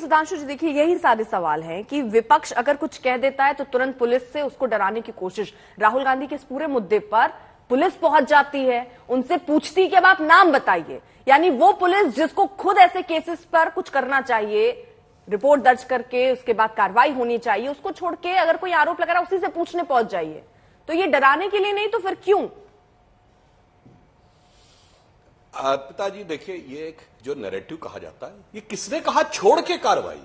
सुधांशु जी देखिए, यही सारे सवाल हैं कि विपक्ष अगर कुछ कह देता है तो तुरंत पुलिस से उसको डराने की कोशिश। राहुल गांधी के इस पूरे मुद्दे पर पुलिस पहुंच जाती है, उनसे पूछती कि अब आप नाम बताइए। यानी वो पुलिस जिसको खुद ऐसे केसेस पर कुछ करना चाहिए, रिपोर्ट दर्ज करके उसके बाद कार्रवाई होनी चाहिए, उसको छोड़ के अगर कोई आरोप लगा रहा है उसी से पूछने पहुंच जाइए। तो ये डराने के लिए नहीं तो फिर क्यों? पिताजी देखिए, ये एक जो नैरेटिव कहा जाता है, ये किसने कहा छोड़ के कार्रवाई?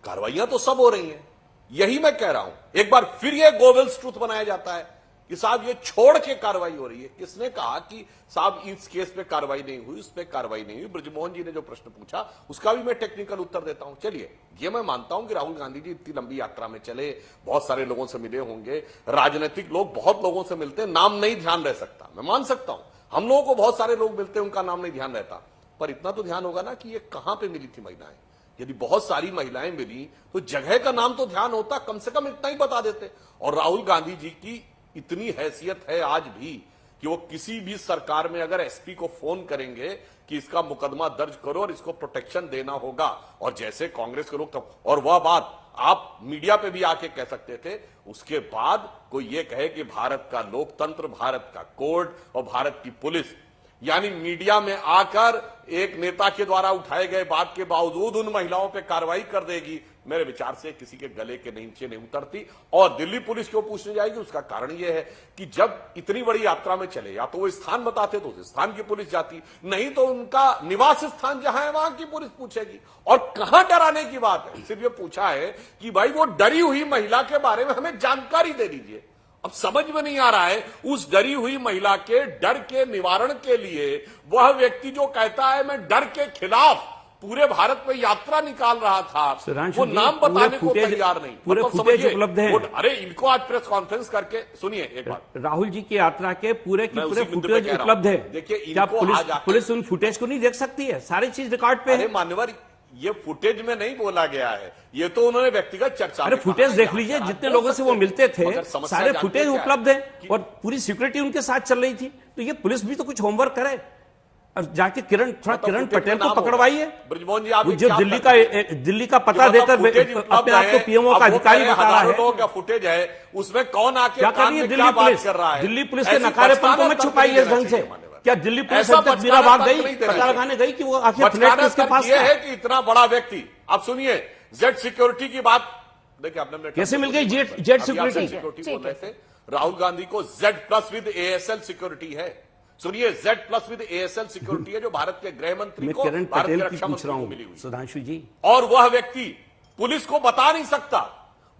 कार्रवाइयां तो सब हो रही हैं, यही मैं कह रहा हूं। एक बार फिर ये गोवेल्स ट्रूथ बनाया जाता है कि साहब ये छोड़ के कार्रवाई हो रही है। किसने कहा कि साहब इस केस पे कार्रवाई नहीं हुई, उस पे कार्रवाई नहीं हुई? ब्रजमोहन जी ने जो प्रश्न पूछा उसका भी मैं टेक्निकल उत्तर देता हूं। चलिए, ये मैं मानता हूं कि राहुल गांधी जी इतनी लंबी यात्रा में चले, बहुत सारे लोगों से मिले होंगे, राजनीतिक लोग बहुत लोगों से मिलते हैं, नाम नहीं ध्यान रह सकता, मैं मान सकता हूं। हम लोगों को बहुत सारे लोग मिलते हैं, उनका नाम नहीं ध्यान रहता, पर इतना तो ध्यान होगा ना कि ये कहां पे मिली थी महिलाएं। यदि बहुत सारी महिलाएं मिली तो जगह का नाम तो ध्यान होता, कम से कम इतना ही बता देते। और राहुल गांधी जी की इतनी हैसियत है आज भी कि वो किसी भी सरकार में अगर एसपी को फोन करेंगे कि इसका मुकदमा दर्ज करो और इसको प्रोटेक्शन देना होगा, और जैसे कांग्रेस के लोग, और वह बात आप मीडिया पे भी आके कह सकते थे। उसके बाद कोई ये कहे कि भारत का लोकतंत्र, भारत का कोर्ट और भारत की पुलिस, यानी मीडिया में आकर एक नेता के द्वारा उठाए गए बात के बावजूद उन महिलाओं पे कार्रवाई कर देगी, मेरे विचार से किसी के गले के नीचे नहीं उतरती। और दिल्ली पुलिस क्यों पूछने जाएगी? उसका कारण यह है कि जब इतनी बड़ी यात्रा में चले, या तो वो स्थान बताते तो उस स्थान की पुलिस जाती, नहीं तो उनका निवास स्थान जहां है वहां की पुलिस पूछेगी। और कहां डराने की बात है? सिर्फ ये पूछा है कि भाई वो डरी हुई महिला के बारे में हमें जानकारी दे दीजिए। अब समझ में नहीं आ रहा है, उस डरी हुई महिला के डर के निवारण के लिए वह व्यक्ति जो कहता है मैं डर के खिलाफ पूरे भारत में यात्रा निकाल रहा था, वो नाम बताने को तैयार नहीं। पूरे फुटेज उपलब्ध है। अरे इनको आज प्रेस कॉन्फ्रेंस करके सुनिए एक बात, राहुल जी की यात्रा के पूरे की पूरे फुटेज उपलब्ध है। देखिए, क्या पुलिस उन फुटेज को नहीं देख सकती है? सारी चीज रिकॉर्ड पे है। मान्यवर, ये फुटेज में नहीं बोला गया है, ये तो उन्होंने व्यक्तिगत चर्चा। अरे फुटेज देख लीजिए, जितने लोगों से वो मिलते थे सारे फुटेज उपलब्ध है, और पूरी सिक्योरिटी उनके साथ चल रही थी। तो ये पुलिस भी तो कुछ होमवर्क करे और जाके किरण पटेल को पकड़वाइए। ब्रजमोहन जी, आप जो दिल्ली का पता देकर अपने आप को पीएमओ का अधिकारी बता रहा है, का फुटेज है, उसमें कौन आके क्या कर रही है दिल्ली पुलिस? दिल्ली पुलिस के नकारेपन को मत छुपाइए ढंग से। क्या दिल्ली पुलिस अब तक मीरा बाग गई, पता लगाने गई कि वो आखिर फ्लैट किसके पास है? कि इतना बड़ा व्यक्ति, आप सुनिए, जेट सिक्योरिटी की बात देखिए, आपने कैसे मिल गई जेट सिक्योरिटी? बोल रहे थे राहुल गांधी को Z+ विद ASL सिक्योरिटी है। सुनिए, Z+ विद ASL सिक्योरिटी है जो भारत के गृह मंत्री को, भारत के रक्षा मंत्री को मिली हुई। सुधांशु जी, और वह व्यक्ति पुलिस को बता नहीं सकता,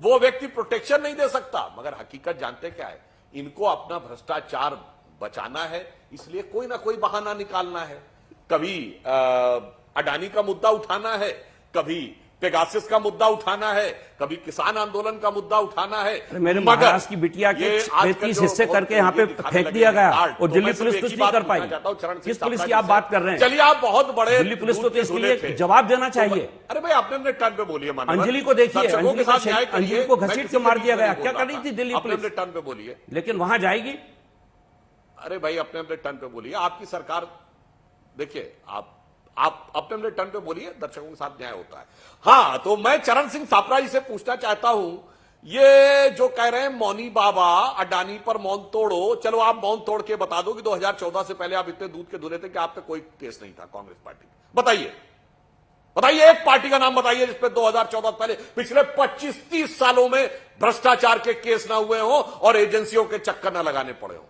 वो व्यक्ति प्रोटेक्शन नहीं दे सकता। मगर हकीकत जानते क्या है? इनको अपना भ्रष्टाचार बचाना है, इसलिए कोई ना कोई बहाना निकालना है। कभी अडानी का मुद्दा उठाना है, कभी पेगासस का मुद्दा उठाना है, कभी किसान आंदोलन का मुद्दा उठाना है। मेरे महाराष्ट्र की बिटिया के 33 हिस्से करके यहाँ पे फेंक दिया गया और दिल्ली पुलिस कुछ नहीं कर पाई। किस पुलिस की आप बात कर रहे हैं? चलिए, आप बहुत बड़े, दिल्ली पुलिस को तो इसके लिए जवाब देना चाहिए। अरे भाई, आपने अपने टर्न पे बोलिए। अंजलि को देखिए, अंजलि को घसीट के मार दिया गया। क्या कर रही थी दिल्ली पुलिस? अपने टर्न पे बोलिए, लेकिन वहां जाएगी। अरे भाई, अपने अपने टर्न पे बोलिए। आपकी सरकार, देखिए, आप अपने अपने टर्न पे बोलिए, दर्शकों के साथ न्याय होता है। हाँ, तो मैं चरण सिंह सापरा जी से पूछना चाहता हूं, ये जो कह रहे हैं मौनी बाबा अडानी पर मौन तोड़ो, चलो आप मौन तोड़ के बता दो कि 2014 से पहले आप इतने दूध के धुले थे कि आप पे कोई केस नहीं था कांग्रेस पार्टी। बताइए, एक पार्टी का नाम बताइए जिसपे 2014 पहले पिछले 25-30 सालों में भ्रष्टाचार के केस ना हुए हो और एजेंसियों के चक्कर ना लगाने पड़े हो।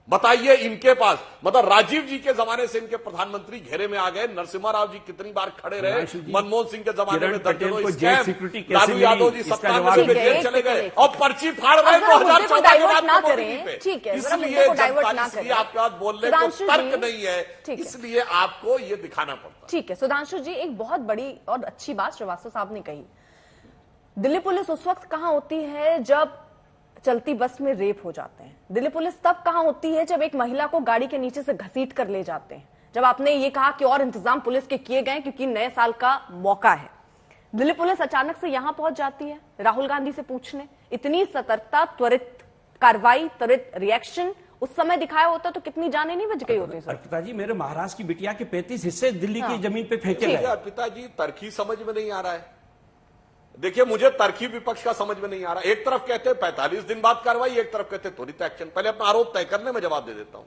बताइए, इनके पास, मतलब राजीव जी के जमाने से इनके प्रधानमंत्री घेरे में आ गए, नरसिम्हा राव जी कितनी बार खड़े रहे, मनमोहन सिंह के जमाने में दर्जनों स्कैम, लालू यादव जी 97 में जेल चले गए और पर्ची फाड़ रहे 2014 के बाद पे। इसलिए आपके पास बोलने को तर्क नहीं है, इसलिए आपको ये दिखाना पड़ता है। ठीक है सुधांशु जी, एक बहुत बड़ी और अच्छी बात श्रीवास्तव साहब ने कही। दिल्ली पुलिस उस वक्त कहां होती है जब चलती बस में रेप हो जाते हैं? दिल्ली पुलिस तब कहां होती है जब एक महिला को गाड़ी के नीचे से घसीट कर ले जाते हैं? जब आपने ये कहा कि और इंतजाम पुलिस के किए गए क्योंकि नए साल का मौका है। दिल्ली पुलिस अचानक से यहां पहुंच जाती है राहुल गांधी से पूछने। इतनी सतर्कता, त्वरित कार्रवाई, त्वरित रिएक्शन उस समय दिखाया होता तो कितनी जानें नहीं बच गई होती सर। अर्पिता जी, मेरे महाराष्ट्र की बिटिया के 35 हिस्से दिल्ली की जमीन पे फेंके गए। अर्पिता जी, तर्की समझ में नहीं आ रहा है। देखिए, मुझे तर्की विपक्ष का समझ में नहीं आ रहा। एक तरफ कहते हैं 45 दिन बाद कार्रवाई, एक तरफ कहते हैं त्वरित एक्शन। पहले अपना आरोप तय करने में जवाब दे देता हूं।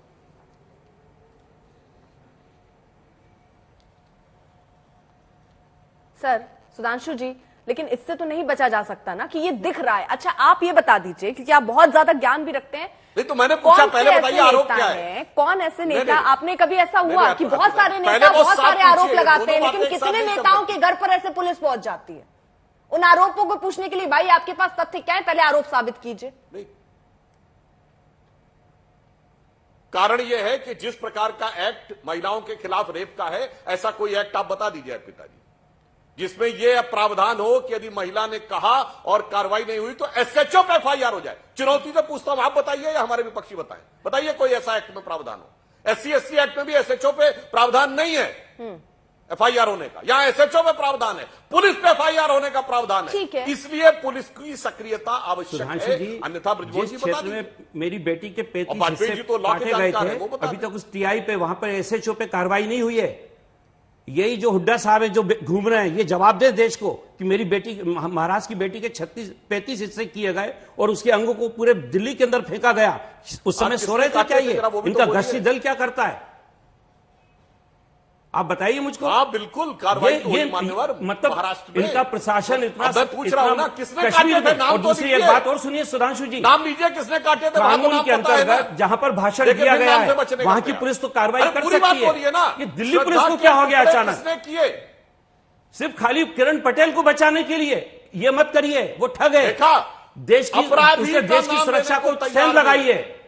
सर सुधांशु जी, लेकिन इससे तो नहीं बचा जा सकता ना कि ये दिख रहा है। अच्छा, आप ये बता दीजिए, क्योंकि आप बहुत ज्यादा ज्ञान भी रखते हैं। नहीं तो मैंने पूछा, पहले बताइए आरोप क्या है? कौन ऐसे नेता, आपने कभी ऐसा हुआ कि बहुत सारे नेता बहुत सारे आरोप लगाते हैं, लेकिन कितने नेताओं के घर पर ऐसे पुलिस पहुंच जाती है? उन आरोपों को पूछने के लिए भाई आपके पास तथ्य क्या है, पहले आरोप साबित कीजिए। नहीं, कारण यह है कि जिस प्रकार का एक्ट महिलाओं के खिलाफ रेप का है, ऐसा कोई एक्ट आप बता दीजिए अर्पिता जी, जिसमें यह प्रावधान हो कि यदि महिला ने कहा और कार्रवाई नहीं हुई तो एसएचओ पे एफआईआर हो जाए। चुनौती से पूछता हूं, आप बताइए या हमारे विपक्षी बताएं, बताइए कोई ऐसा एक्ट में प्रावधान हो। SC/ST एक्ट में भी एसएचओ पे प्रावधान नहीं है एफआईआर होने का, यहां एसएचओ पे प्रावधान है, पुलिस पे एफआईआर होने का प्रावधान है। इसलिए पुलिस की सक्रियता आवश्यक है, अन्यथा ब्रजमोहन जी बता में मेरी बेटी के 35 वाजपेयी जी तो लॉ के गए जानकार थे, हैं, वो बता अभी तक उस टीआई पे वहां पर एसएचओ पे कार्रवाई नहीं हुई है। यही जो हुड्डा साहब है जो घूम रहे हैं, ये जवाब दे देश को कि मेरी बेटी, महाराष्ट्र की बेटी के 35 हिस्से किए गए और उसके अंगों को पूरे दिल्ली के अंदर फेंका गया। उस समय सो रहे थे क्या ये? इनका गश्ती दल क्या करता है, आप बताइए मुझको। हाँ बिल्कुल, कार्रवाई हुई मान्यवर, मतलब महाराष्ट्र में इनका प्रशासन इतना, मैं पूछ रहा हूं ना, किसने काटे थे? नाम और तो दूसरी एक बात और सुनिए सुधांशु जी, नाम लीजिए किसने काटे थे? कानून के अंतर्गत जहां पर भाषण दिया गया है वहां की पुलिस तो कार्रवाई कर सकती है ना। ये दिल्ली पुलिस को क्या हो गया अचानक? किसने किए? सिर्फ खाली किरण पटेल को बचाने के लिए ये मत करिए, वो ठग है। देखा, देश की सुरक्षा को सेंध लगाइए।